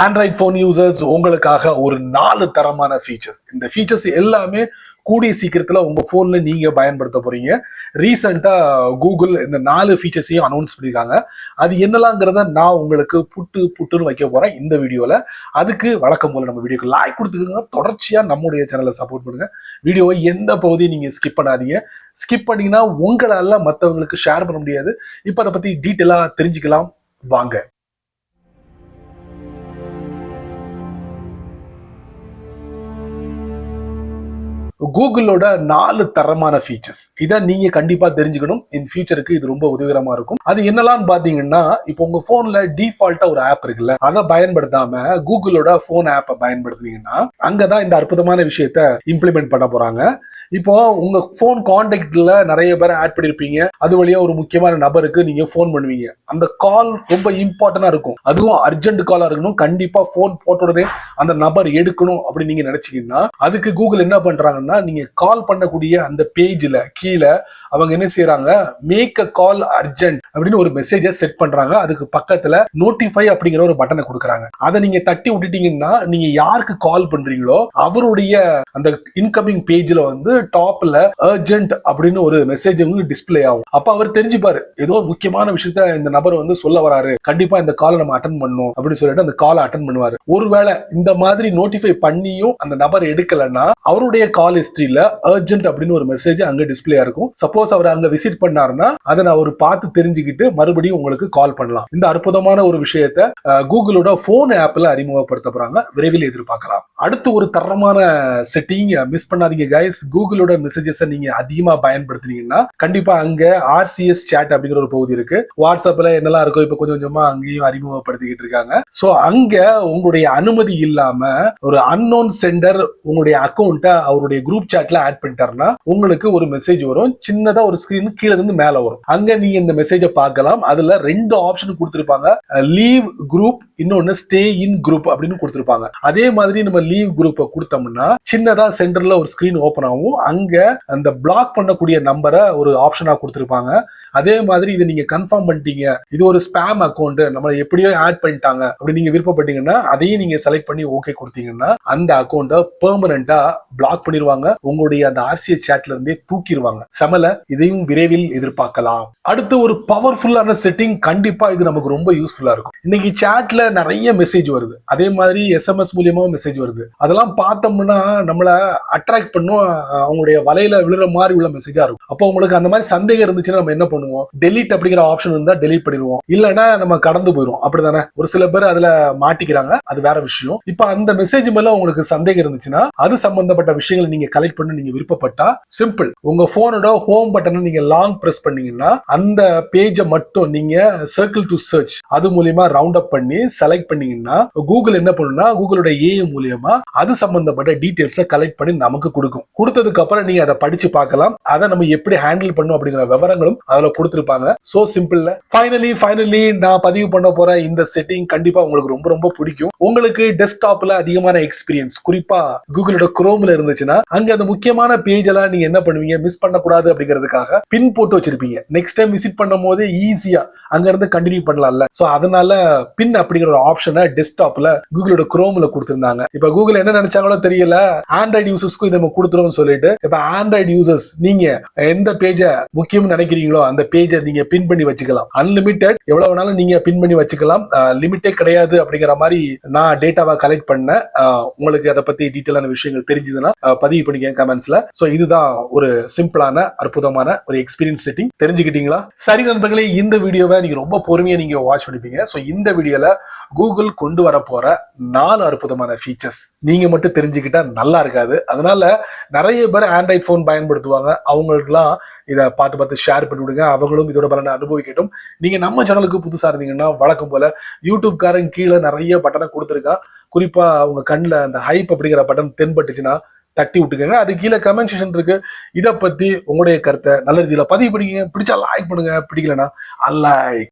Android phone users உங்களுக்காக ஒரு 4 தரமான ஃபீச்சர்ஸ். இந்த ஃபீச்சர்ஸ் எல்லாமே கூடிய சீக்கிரத்தில் உங்க போன்ல நீங்க பயன்படுத்த போறீங்க. ரீசெண்டா கூகுள் இந்த 4 ஃபீச்சர்ஸையும் அனௌன்ஸ் பண்ணியிருக்காங்க. அது என்னலாங்கிறத நான் உங்களுக்கு புட்டுன்னு வைக்க போறேன் இந்த வீடியோல. அதுக்கு வழக்கம் போல நம்ம வீடியோக்கு லைக் கொடுத்துக்கோங்க. தொடர்ச்சியா நம்முடைய சேனலை சப்போர்ட் பண்ணுங்க. வீடியோவை எந்த பகுதியும் நீங்க ஸ்கிப் பண்ணாதீங்க. ஸ்கிப் பண்ணீங்கன்னா உங்களால மற்றவங்களுக்கு ஷேர் பண்ண முடியாது. இப்போ அதை பத்தி டீட்டெயிலா தெரிஞ்சுக்கலாம் வாங்க. கூகுளோட 4 தரமான ஃபீச்சர்ஸ் இதை நீங்க கண்டிப்பா தெரிஞ்சுக்கணும். இன் ஃபியூச்சருக்கு இது ரொம்ப உதவிகரமா இருக்கும். அது என்னலாம் பாத்தீங்கன்னா, இப்போ உங்க போன்ல டிஃபால்ட்டா ஒரு ஆப் இருக்குல்ல, அதை பயன்படுத்தாம கூகுளோட போன் ஆப்பை பயன்படுத்துனீங்கன்னா அங்கதான் இந்த அற்புதமான விஷயத்த இம்ப்ளிமெண்ட் பண்ண போறாங்க. இப்போ உங்க போன் கான்டாக்ட்ல நிறைய பேர் ஆட் பண்ணிருப்பீங்க. அது வழியா ஒரு முக்கியமான நபருக்கு நீங்க போன் பண்ணுவீங்க. அந்த கால் ரொம்ப இம்பார்ட்டன்டா இருக்கும். அதுவும் அர்ஜென்ட் காலா இருக்கணும். கண்டிப்பா போன் போட்ட உடனே அந்த நபர் எடுக்கணும் அப்படின்னு நீங்க நினைச்சீங்கன்னா, அதுக்கு கூகுள் என்ன பண்றாங்கன்னா, நீங்க கால் பண்ணக்கூடிய அந்த பேஜ்ல கீழே அவங்க என்ன செய்யறாங்க, மேக் அ கால் அர்ஜென்ட் அப்படின்னு ஒரு மெசேஜை செட் பண்றாங்க. அதுக்கு பக்கத்துல நோட்டிஃபை அப்படிங்கிற ஒரு பட்டனை கொடுக்குறாங்க. அதை நீங்க தட்டி விட்டுட்டீங்கன்னா, நீங்க யாருக்கு கால் பண்றீங்களோ அவருடைய அந்த இன்கமிங் பேஜ்ல வந்து டாப்ல அர்ஜென்ட் அப்படின்னு ஒரு மெசேஜ் டிஸ்பிளே ஆகும். அப்ப அவர் தெரிஞ்சுப்பாரு, ஏதோ முக்கியமான விஷயத்த இந்த நபர் வந்து சொல்ல வராரு, கண்டிப்பா இந்த காலை நம்ம அட்டன் பண்ணணும் அப்படின்னு சொல்லிட்டு அந்த காலை அட்டன் பண்ணுவாரு. ஒருவேளை இந்த மாதிரி நோட்டிஃபை பண்ணியும் அந்த நபர் எடுக்கலன்னா அவருடைய கால் ஹிஸ்டரியில அர்ஜென்ட் அப்படின்னு ஒரு மெசேஜ் அங்க டிஸ்பிளே இருக்கும். சப்போஸ் அவர் அங்க விசிட் பண்ணாருன்னா அதை அவர் பார்த்து தெரிஞ்சுக்கிட்டு மறுபடியும் உங்களுக்கு கால் பண்ணலாம். இந்த அற்புதமான ஒரு விஷயத்தை கூகுளோட போன் ஆப்ல அறிமுகப்படுத்த போறாங்க. விரைவில் எதிர்பார்க்கலாம். அடுத்து ஒரு தரமான செட்டிங் மிஸ் பண்ணாதீங்க கைஸ். கூகுளோட மெசேஜஸ் நீங்க அதிகமா பயன்படுத்தினீங்கன்னா கண்டிப்பா அங்க RCS chat அப்படிங்கிற ஒரு பகுதி இருக்கு. வாட்ஸ்அப்ல என்னெல்லாம் இருக்கோ இப்ப கொஞ்சம் கொஞ்சமா அங்கேயும் அறிமுகப்படுத்திக்கிட்டு இருக்காங்க. சோ அங்க உங்களுடைய அனுமதி இல்லாம ஒரு அன்னோன் சென்டர் உங்களுடைய அக்கௌண்ட்டை அவருடைய குரூப் சாட்ல ஆட் பண்ணிட்டாருன்னா உங்களுக்கு ஒரு மெசேஜ் வரும். சின்னதா ஒரு ஸ்கிரீன் கீழே இருந்து மேல வரும். அங்க நீங்க இந்த மெசேஜை பார்க்கலாம். அதுல 2 ஆப்ஷன் கொடுத்திருப்பாங்க. லீவ் குரூப், இன்னொன்னு ஸ்டே இன் குரூப் அப்படின்னு கொடுத்திருப்பாங்க. அதே மாதிரி நம்ம லீவ் குரூப்பை கொடுத்தோம்னா சின்னதா சென்டர்ல ஒரு ஸ்கிரீன் ஓபன் ஆகும். அங்க அந்த பிளாக் பண்ணக்கூடிய நம்பரை ஒரு ஆப்ஷனா கொடுத்திருப்பாங்க. அதே மாதிரி இதை நீங்க கன்ஃபார்ம் பண்ணிட்டீங்க, இது ஒரு ஸ்பேம் அக்கௌண்ட், நம்ம எப்படியோ ஆட் பண்ணிட்டாங்க அப்படி நீங்க விருப்பப்பட்டீங்கன்னா அதையும் நீங்க செலக்ட் பண்ணி ஓகே கொடுத்தீங்கன்னா அந்த அக்கௌண்ட்டை பெர்மனண்டா பிளாக் பண்ணிடுவாங்க. உங்களுடைய அந்த RCS chatல இருந்தே தூக்கிடுவாங்க. சமல இதையும் விரைவில் எதிர்பார்க்கலாம். அடுத்து ஒரு பவர்ஃபுல்லான செட்டிங். கண்டிப்பா இது நமக்கு ரொம்ப யூஸ்ஃபுல்லா இருக்கும். இன்னைக்கு சாட்ல நிறைய மெசேஜ் வருது, அதே மாதிரி SMS மூலியமா மெசேஜ் வருது. அதெல்லாம் பார்த்தோம்னா நம்மள அட்ராக்ட் பண்ணும், அவங்களுடைய வலையில விழுற மாதிரி உள்ள மெசேஜா இருக்கும். அப்போ உங்களுக்கு அந்த மாதிரி சந்தேகம் இருந்துச்சுன்னா நம்ம என்ன பண்ணுவோம், டெலீட் அப்படிங்கிற ஆப்ஷன் இருந்தா டெலீட் பண்ணிடுவோம், இல்லைன்னா நம்ம கடந்து போயிடும். அப்படிதானே? ஒரு சில பேர் அதுல மாட்டிக்கிறாங்க, அது வேற விஷயம். இப்ப அந்த மெசேஜ் மேல உங்களுக்கு சந்தேகம் இருந்துச்சுன்னா அது சம்பந்தப்பட்ட விஷயங்களை நீங்க கலெக்ட் பண்ண நீங்க விருப்பப்பட்டா சிம்பிள், உங்க போனோட ஹோம் பட்டனை நீங்க லாங் பிரஸ் பண்ணீங்கன்னா அந்த பேஜை மட்டும் நீங்க சர்க்கிள் டு சர்ச் அது மூலியமா ரவுண்ட் அப் பண்ணி செலக்ட் பண்ணீங்கன்னா கூகுள் என்ன பண்ணுன்னா கூகுளோட AI மூலியமா அது சம்பந்தப்பட்ட டீடைல்ஸை கலெக்ட் பண்ணி நமக்கு கொடுக்கும். கொடுத்ததுக்கு அப்புறம் நீங்க அதை படிச்சு பார்க்கலாம். அதை நம்ம எப்படி ஹேண்டில் பண்ணும் அப்படிங்கிற விவரங்களும் அதுல கொடுத்திருப்பாங்க. So simple. ஃபைனலி நான் பதிவு பண்ண போற இந்த செட்டிங் கண்டிப்பா உங்களுக்கு ரொம்ப ரொம்ப பிடிக்கும். உங்களுக்கு டெஸ்க்டாப்ல அதிகமான எக்ஸ்பீரியன்ஸ் குறிப்பா கூகுளோட குரோம்ல இருந்துச்சுன்னா அங்க அந்த முக்கியமான பேஜ் எல்லாம் நீங்க என்ன பண்ணுவீங்க, மிஸ் பண்ணக்கூடாது அப்படிங்கிறதுக்காக பின் போட்டு வச்சிருப்பீங்க. நெக்ஸ்ட் டைம் விசிட் பண்ணும் போது ஈஸியா அங்க இருந்து கண்டினியூ பண்ணலாம்ல. சோ அதனால பின் அப்படிங்கிற ஒரு ஆப்ஷனை டெஸ்க்டாப்ல கூகுளோட குரோம்ல கொடுத்திருந்தாங்க. இப்ப கூகுள் என்ன நினைச்சாங்களோ தெரியல, ஆண்ட்ராய்டு யூசர்ஸ்க்கும் இதை நம்ம கொடுத்துரும் சொல்லிட்டு இப்ப ஆண்ட்ராய்டு யூசர்ஸ் நீங்க எந்த பேஜ முக்கியம் நினைக்கிறீங்களோ அந்த பேஜை நீங்க பின் பண்ணி வச்சுக்கலாம். அன்லிமிட்டெட் எவ்வளவு வேணாலும் நீங்க பின் பண்ணி வச்சுக்கலாம். லிமிட்டே கிடையாது அப்படிங்கிற மாதிரி நான் டேட்டாவை கலெக்ட் பண்ணேன். உங்களுக்கு அதை பத்தி டீட்டெயிலான விஷயங்கள் தெரிஞ்சதுன்னா பதிவு பண்ணிக்க கமெண்ட்ஸ்ல. சோ இதுதான் ஒரு சிம்பிளான அற்புதமான ஒரு எக்ஸ்பீரியன்ஸ் செட்டிங். தெரிஞ்சுக்கிட்டீங்களா? சரி நண்பர்களே, இந்த வீடியோவை நீங்க ரொம்ப பொறுமையா நீங்க வாட்ச் பண்ணிப்பீங்க. சோ இந்த வீடியோல கூகுள் கொண்டு வர போற 4 அற்புதமான ஃபீச்சர்ஸ் நீங்க மட்டும் தெரிஞ்சுக்கிட்டா நல்லா இருக்காது. அதனால நிறைய பேர் ஆண்ட்ராய்ட் போன் பயன்படுத்துவாங்க. அவங்களுக்குலாம் இதை பார்த்து ஷேர் பண்ணி விடுங்க. அவங்களும் இதோட பலனை அனுபவிக்கட்டும். நீங்க நம்ம சேனலுக்கு புதுசா இருந்தீங்கன்னா வழக்கம் போல யூடியூப் காரன் கீழே நிறைய பட்டனை கொடுத்துருக்கான். குறிப்பா உங்க கண்ணில் அந்த ஹைப் அப்படிங்கிற பட்டன் தென்பட்டுச்சுன்னா தட்டி விட்டுக்கங்க. அது கீழே கமெண்ட் செக்ஷன் இருக்கு. இதை பத்தி உங்களுடைய கருத்தை நல்ல ரீதியில பதிவு பண்ணிக்கங்க. பிடிச்சா லைக் பண்ணுங்க, பிடிக்கலன்னா அன்லைக்.